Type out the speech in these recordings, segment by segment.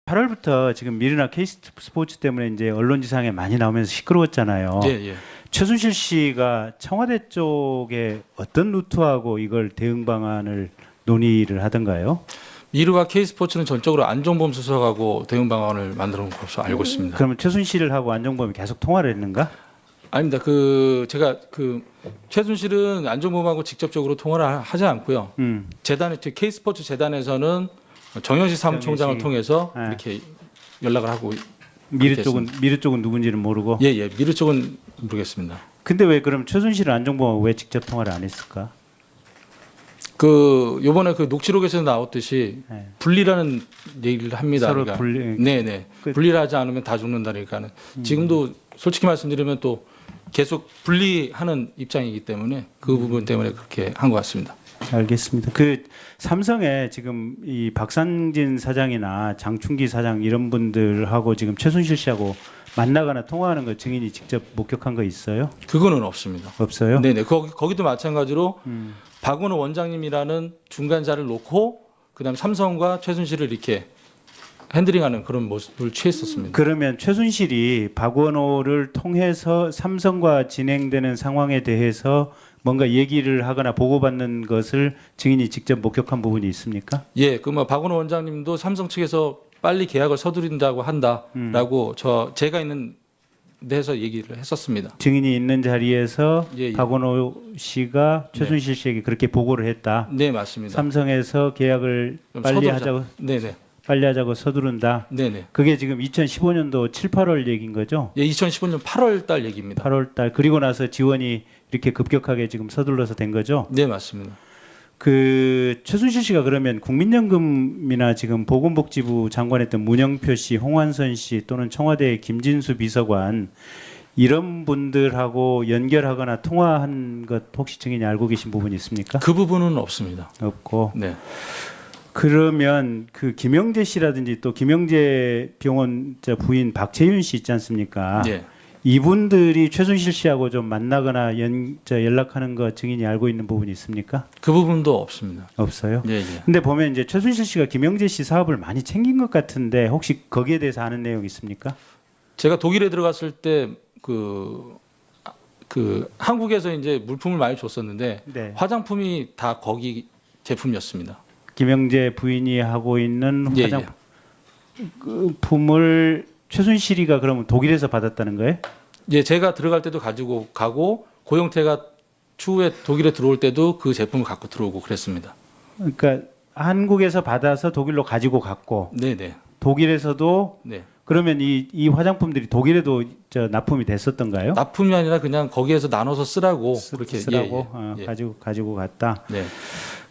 8월부터 지금 미르나 K스포츠 때문에 이제 언론지상에 많이 나오면서 시끄러웠잖아요. 예, 예. 최순실 씨가 청와대 쪽에 어떤 루트하고 이걸 대응 방안을 논의를 하던가요? 미르와 K스포츠는 전적으로 안종범 수석하고 대응 방안을 만들어 놓은 것으로 알고 있습니다. 그러면 최순실하고 안종범이 계속 통화를 했는가? 아닙니다. 제가 최순실은 안종범하고 직접적으로 통화를 하지 않고요. 재단에 K스포츠 재단에서는 정영식 사무총장을 정영식. 통해서 네. 이렇게 연락을 하고 미르 쪽은 누군지는 모르고. 예. 미르 쪽은 모르겠습니다. 근데 왜 그럼 최순실은 안종범하고 왜 직접 통화를 안 했을까? 요번에 녹취록에서 나왔듯이 네. 분리라는 얘기를 합니다. 서로 그러니까. 분리. 네네. 그- 분리를 하지 않으면 다 죽는다니까는. 지금도 솔직히 말씀드리면 또 계속 분리하는 입장이기 때문에 그 부분 때문에 그렇게 한 것 같습니다. 알겠습니다. 그 삼성에 지금 이 박상진 사장이나 장충기 사장 이런 분들하고 지금 최순실 씨하고 만나거나 통화하는 거 증인이 직접 목격한 거 있어요? 그거는 없습니다. 없어요? 네네. 거기도 마찬가지로 박원호 원장님이라는 중간자를 놓고 그다음 삼성과 최순실을 이렇게 핸들링하는 그런 모습을 취했었습니다. 그러면 최순실이 박원호를 통해서 삼성과 진행되는 상황에 대해서 뭔가 얘기를 하거나 보고받는 것을 증인이 직접 목격한 부분이 있습니까? 예, 박원호 원장님도 삼성 측에서 빨리 계약을 서두른다고 한다라고 제가 있는 데서 얘기를 했었습니다. 증인이 있는 자리에서 예. 박원호 씨가 최순실 씨에게 그렇게 보고를 했다. 네, 맞습니다. 삼성에서 계약을 좀 빨리 서두르자. 하자고 네네. 빨리 하자고 서두른다. 네네. 그게 지금 2015년도 7, 8월 얘기인 거죠? 예, 2015년 8월 달 얘기입니다. 8월 달 그리고 나서 지원이 이렇게 급격하게 지금 서둘러서 된 거죠? 네, 맞습니다. 그 최순실 씨가 그러면 국민연금이나 지금 보건복지부 장관했던 문영표 씨, 홍완선 씨 또는 청와대 김진수 비서관 이런 분들하고 연결하거나 통화한 것 혹시 증인이 알고 계신 부분이 있습니까? 그 부분은 없습니다. 없고. 네. 그러면 그 김영재 씨라든지 또 김영재 병원 부인 박채윤 씨 있지 않습니까? 예. 이분들이 최순실 씨하고 좀 만나거나 연락하는 거 증인이 알고 있는 부분이 있습니까? 그 부분도 없습니다. 없어요. 예, 예. 근데 보면 이제 최순실 씨가 김영재 씨 사업을 많이 챙긴 것 같은데 혹시 거기에 대해서 아는 내용 있습니까? 제가 독일에 들어갔을 때 한국에서 이제 물품을 많이 줬었는데 네. 화장품이 다 거기 제품이었습니다. 김영재 부인이 하고 있는 예, 화장품을 최순실이가 그러면 독일에서 받았다는 거예요? 예, 제가 들어갈 때도 가지고 가고 고영태가 추후에 독일에 들어올 때도 그 제품을 갖고 들어오고 그랬습니다. 그러니까 한국에서 받아서 독일로 가지고 갔고 네네. 독일에서도 네. 그러면 이 화장품들이 독일에도 납품이 됐었던가요? 납품이 아니라 그냥 거기에서 나눠서 쓰라고 그렇게 쓰라고 예. 가지고 갔다. 네.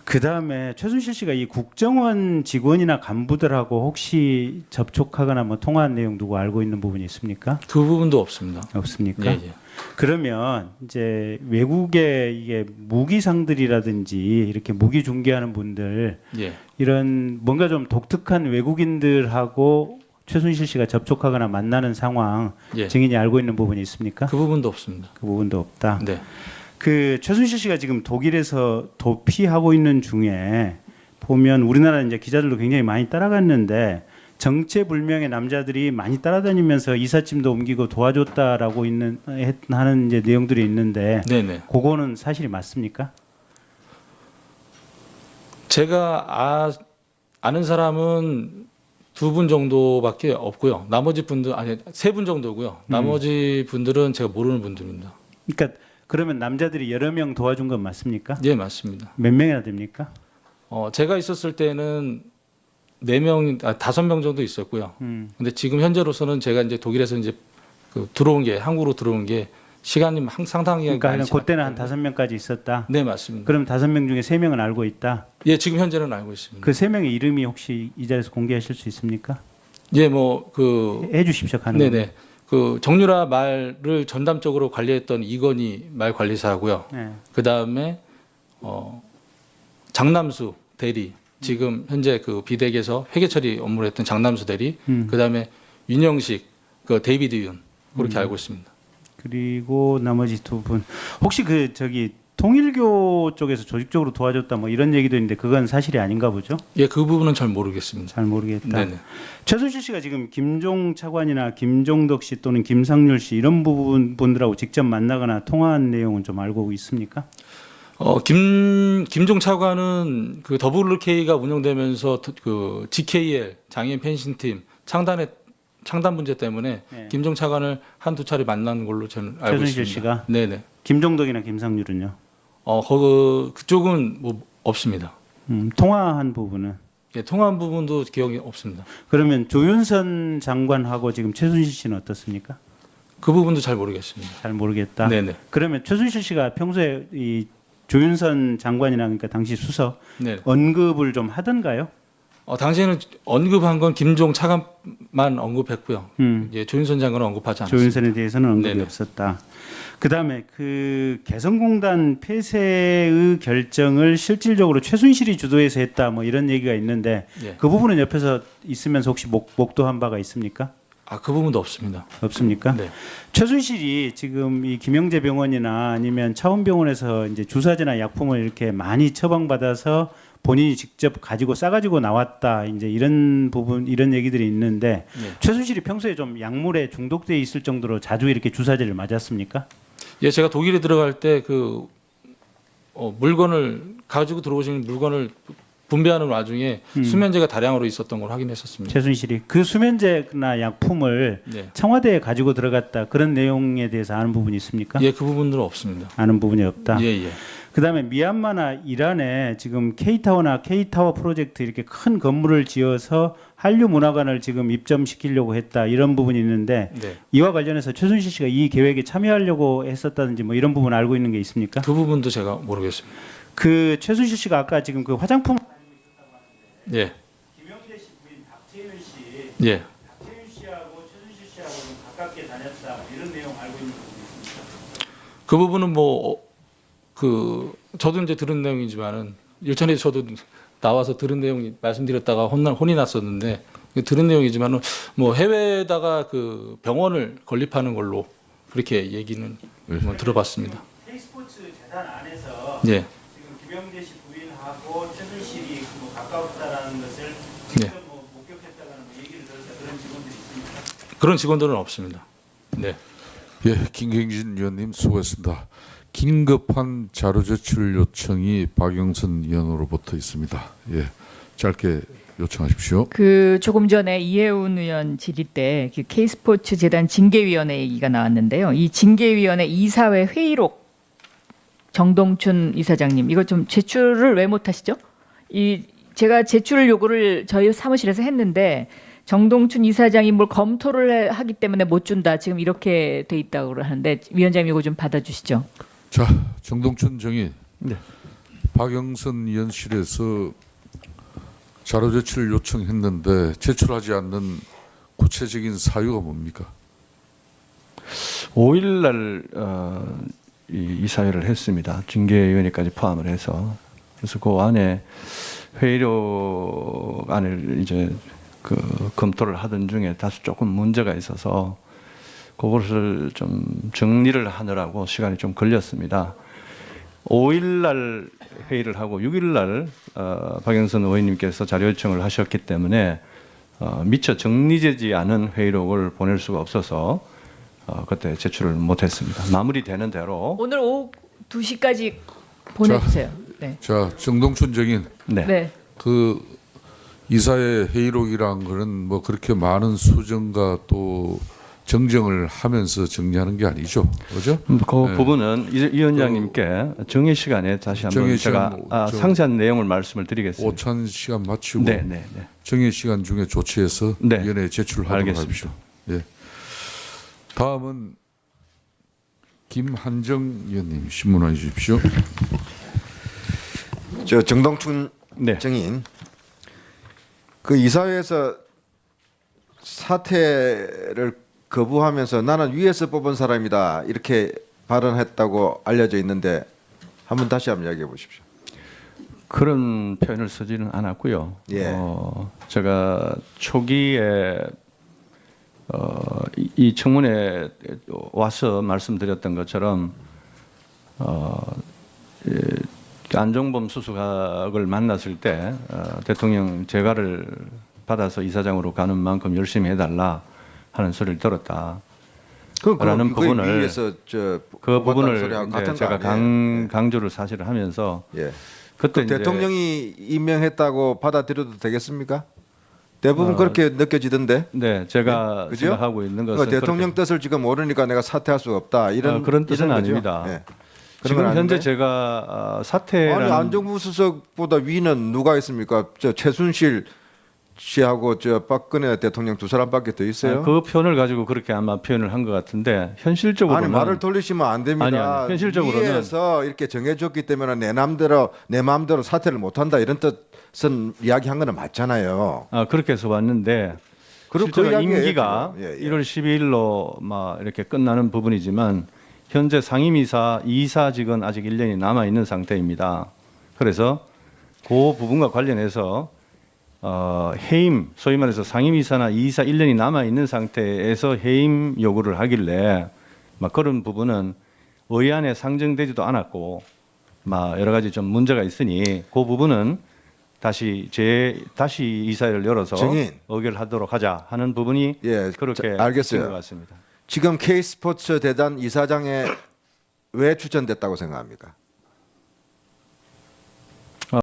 그 다음에 최순실 씨가 이 국정원 직원이나 간부들하고 혹시 접촉하거나 뭐 통화한 내용 누구 알고 있는 부분이 있습니까? 그 부분도 없습니다. 없습니까? 예, 예. 그러면 이제 외국의 이게 무기상들이라든지 이렇게 무기 중개하는 분들 예. 이런 뭔가 좀 독특한 외국인들하고 최순실 씨가 접촉하거나 만나는 상황 예. 증인이 알고 있는 부분이 있습니까? 그 부분도 없습니다. 그 부분도 없다. 네. 그 최순실 씨가 지금 독일에서 도피하고 있는 중에 보면 우리나라 이제 기자들도 굉장히 많이 따라갔는데 정체불명의 남자들이 많이 따라다니면서 이삿짐도 옮기고 도와줬다라고 하는 이제 내용들이 있는데 네네. 그거는 사실이 맞습니까? 제가 아는 사람은 2분 정도밖에 없고요. 나머지 분들 세 분 정도고요. 나머지 분들은 제가 모르는 분들입니다. 그러니까 그러면 남자들이 여러 명 도와준 건 맞습니까? 예, 맞습니다. 몇 명이나 됩니까? 제가 있었을 때는 5명 정도 있었고요. 근데 지금 현재로서는 제가 이제 독일에서 이제 한국으로 들어온 게 시간이 상당히 그러니까 많이 그때는 한 5명까지 있었다. 네, 맞습니다. 그럼 5명 중에 3명은 알고 있다. 예, 지금 현재는 알고 있습니다. 그 3명의 이름이 혹시 이 자리에서 공개하실 수 있습니까? 예, 해 주십시오. 가능. 네네. 정유라 말을 전담적으로 관리했던 이건희 말 관리사고요. 네. 그 다음에 장남수 대리, 지금 현재 비덱에서 회계 처리 업무를 했던 장남수 대리, 그 다음에 윤영식, 데이비드 윤 그렇게 알고 있습니다. 그리고 나머지 2분 혹시 통일교 쪽에서 조직적으로 도와줬다 뭐 이런 얘기도 있는데 그건 사실이 아닌가 보죠? 예, 그 부분은 잘 모르겠습니다. 잘 모르겠다. 네네. 최순실 씨가 지금 김종 차관이나 김종덕 씨 또는 김상률 씨 이런 분들하고 직접 만나거나 통화한 내용은 좀 알고 있습니까? 김종 차관은 그 WK가 운영되면서 그 GKL 장애인 펜싱팀 창단 문제 때문에 네. 김종 차관을 한두 차례 만난 걸로 저는 알고 최순실 있습니다. 씨가? 네네. 김종덕이나 김상률은요? 그쪽은 뭐 없습니다. 통화한 부분은? 예, 통화한 부분도 기억이 없습니다. 그러면 조윤선 장관하고 지금 최순실 씨는 어떻습니까? 그 부분도 잘 모르겠습니다. 잘 모르겠다. 네네. 그러면 최순실 씨가 평소에 이 조윤선 장관이나 그러니까 당시 수석 네. 언급을 좀 하던가요? 당시에는 언급한 건 김종 차관만 언급했고요. 예, 조윤선 장관은 언급하지 않았습니다. 조윤선에 대해서는 언급이 네네. 없었다. 그다음에 그 개성공단 폐쇄의 결정을 실질적으로 최순실이 주도해서 했다 뭐 이런 얘기가 있는데 예. 그 부분은 옆에서 있으면서 혹시 목도한 바가 있습니까? 그 부분도 없습니다. 없습니까? 네. 최순실이 지금 이 김영재 병원이나 아니면 차원병원에서 이제 주사제나 약품을 이렇게 많이 처방받아서 본인이 직접 가지고 싸가지고 나왔다 이제 이런 부분 이런 얘기들이 있는데 네. 최순실이 평소에 좀 약물에 중독돼 있을 정도로 자주 이렇게 주사제를 맞았습니까? 예, 제가 독일에 들어갈 때 물건을 가지고 들어오신 물건을 분배하는 와중에 수면제가 다량으로 있었던 걸 확인했었습니다. 최순실이 그 수면제나 약품을 네. 청와대에 가지고 들어갔다 그런 내용에 대해서 아는 부분이 있습니까? 예, 그 부분들은 없습니다. 아는 부분이 없다. 예, 예. 그다음에 미얀마나 이란에 지금 K타워나 K타워 프로젝트 이렇게 큰 건물을 지어서 한류 문화관을 지금 입점시키려고 했다 이런 부분이 있는데 네. 이와 관련해서 최순실 씨가 이 계획에 참여하려고 했었다든지 뭐 이런 부분 알고 있는 게 있습니까? 그 부분도 제가 모르겠습니다. 그 최순실 씨가 아까 지금 그 화장품 예. 김영재 씨 부인 박채윤 씨, 예. 박채윤 씨하고 최순실 씨하고 좀 가깝게 다녔다 뭐 이런 내용 알고 있는 부분이 있습니까? 그 부분은 저도 이제 들은 내용이지만은 일전에 저도 나와서 들은 내용이 말씀드렸다가 혼이 났었는데 들은 내용이지만은 뭐 해외에다가 그 병원을 건립하는 걸로 그렇게 얘기는 뭐 들어봤습니다. K스포츠 재단 안에서 예. 지금 김영재 씨 부인하고 최순실이 뭐 가까웠다라는 것을 네. 직접 뭐 목격했다라는 뭐 얘기를 들어서 그런 직원들이 있습니까? 그런 직원들은 없습니다. 네. 예, 김경진 의원님 수고했습니다. 긴급한 자료 제출 요청이 박영선 의원으로부터 있습니다. 예, 짧게 요청하십시오. 그 조금 전에 이해운 의원 질의 때 그 K스포츠 재단 징계위원회 얘기가 나왔는데요. 이 징계위원회 이사회 회의록 정동춘 이사장님 이거 좀 제출을 왜 못하시죠? 제가 제출 요구를 저희 사무실에서 했는데 정동춘 이사장이 뭘 검토를 하기 때문에 못 준다. 지금 이렇게 돼 있다고 하는데 위원장님 이거 좀 받아주시죠. 자, 정동춘 정의. 네. 박영선 의원실에서 자료 제출 요청했는데 제출하지 않는 구체적인 사유가 뭡니까? 5일 날 이사회를 했습니다. 징계위원회까지 포함을 해서. 그래서 그 안에 회의록 안을 이제 그 검토를 하던 중에 다소 조금 문제가 있어서 그것을 좀 정리를 하느라고 시간이 좀 걸렸습니다. 5일 날 회의를 하고 6일 날 박영선 의원님께서 자료 요청을 하셨기 때문에 미처 정리되지 않은 회의록을 보낼 수가 없어서 그때 제출을 못했습니다. 마무리되는 대로. 오늘 오후 2시까지 보내주세요. 네. 자, 정동춘 정인. 네. 네. 그 이사의 회의록이란 거는 뭐 그렇게 많은 수정과 또 정정을 하면서 정리하는 게 아니죠, 그렇죠? 그 네. 부분은 이 위원장님께 정의 시간에 다시 한번 정의 제가 시간 상세한 내용을 말씀을 드리겠습니다. 오찬 시간 맞추고 네, 네, 네. 정의 시간 중에 조치해서 네. 위원회에 제출하도록 알겠습니다. 하십시오. 예. 다음은 김한정 의원님 신문해 주십시오. 저 정동춘 네. 정인 그 이사회에서 사퇴를 거부하면서 나는 위에서 뽑은 사람이다 이렇게 발언했다고 알려져 있는데 한번 다시 한번 이야기해 보십시오. 그런 표현을 쓰지는 않았고요. 예. 제가 초기에 이 청문회에 와서 말씀드렸던 것처럼 안종범 수석을 만났을 때 대통령 재가를 받아서 이사장으로 가는 만큼 열심히 해달라 하는 소리를 들었다. 라는 부분을 위에서 그 부분을 소리하고 이제 같은 제가 거 아니에요? 강조를 사실을 하면서 예. 그때 이제 대통령이 임명했다고 받아들여도 되겠습니까? 대부분 그렇게 느껴지던데. 네, 제가 그죠? 생각하고 있는 그러니까 것은 대통령 뜻을 지금 모르니까 내가 사퇴할 수가 없다. 이런 그런 뜻은 이런 거죠? 아닙니다. 예. 그런 지금 건 현재 아닌가요? 제가 사퇴라는 아니 안종무 수석보다 위는 누가 있습니까? 저 최순실 씨하고 저 박근혜 대통령 두 사람밖에 더 있어요? 그 표현을 가지고 그렇게 아마 표현을 한 것 같은데 현실적으로는 아니 말을 돌리시면 안 됩니다. 아니, 현실적으로는 위에서 이렇게 정해줬기 때문에 내 마음대로 사퇴를 못한다 이런 뜻은 이야기한 거는 맞잖아요. 그렇게 해서 왔는데 그리고 실제로 이야기예요, 임기가 지금. 예, 예. 1월 12일로 막 이렇게 끝나는 부분이지만 현재 상임이사 이사직은 아직 1년이 남아 있는 상태입니다. 그래서 그 부분과 관련해서 해임, 소위 말해서 상임이사나 이사 1년이 남아 있는 상태에서 해임 요구를 하길래 막 그런 부분은 의안에 상정되지도 않았고 막 여러 가지 좀 문제가 있으니 그 부분은 다시 이사회를 열어서 증인. 의결하도록 하자 하는 부분이 예, 그렇게 알겠어요. 된 것 같습니다. 지금 K스포츠 대단 이사장에 왜 추천됐다고 생각합니까?